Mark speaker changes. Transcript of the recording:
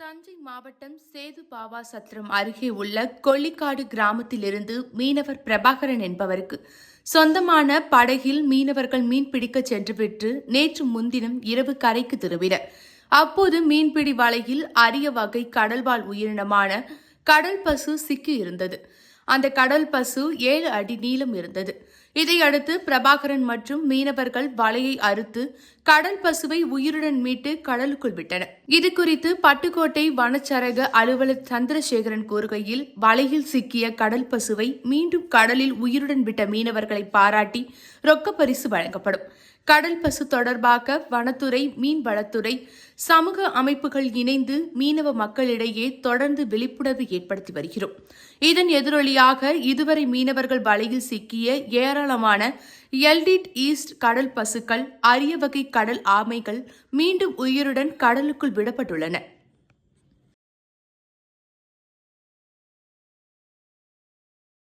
Speaker 1: தஞ்சை மாவட்டம் சேதுபாவாசத்திரம் அருகே உள்ள கொள்ளிக்காடு கிராமத்திலிருந்து மீனவர் பிரபாகரன் என்பவருக்கு சொந்தமான படகில் மீனவர்கள் மீன்பிடிக்க சென்றுவிட்டு நேற்று முன்தினம் இரவு கரைக்கு திரும்பினர். அப்போது மீன்பிடி வலையில் அரிய வகை கடல்வாழ் உயிரினமான கடல் பசு சிக்கியிருந்தது. அந்த கடல் பசு 7 அடி நீளம் இருந்தது. இதையடுத்து பிரபாகரன் மற்றும் மீனவர்கள் வலையை அறுத்து கடல் பசுவை உயிருடன் மீட்டு கடலுக்குள் விட்டனர். இதுகுறித்து பட்டுக்கோட்டை வனச்சரக அலுவலர் சந்திரசேகரன் கூறுகையில், வலையில் சிக்கிய கடல் பசுவை மீண்டும் கடலில் உயிருடன் விட்ட மீனவர்களை பாராட்டி ரொக்க பரிசு வழங்கப்படும். கடல் பசு தொடர்பாக வனத்துறை, மீன்வளத்துறை, சமூக அமைப்புகள் இணைந்து மீனவ மக்களிடையே தொடர்ந்து விழிப்புணர்வு ஏற்படுத்தி வருகிறோம். இதன் எதிரொலியாக இதுவரை மீனவர்கள் வலையில் சிக்கிய ஏராளமான எல்டிட் ஈஸ்ட் கடல் பசுக்கள், அரிய வகை கடல் ஆமைகள் மீண்டும் உயிருடன் கடலுக்குள் விடப்பட்டுள்ளன.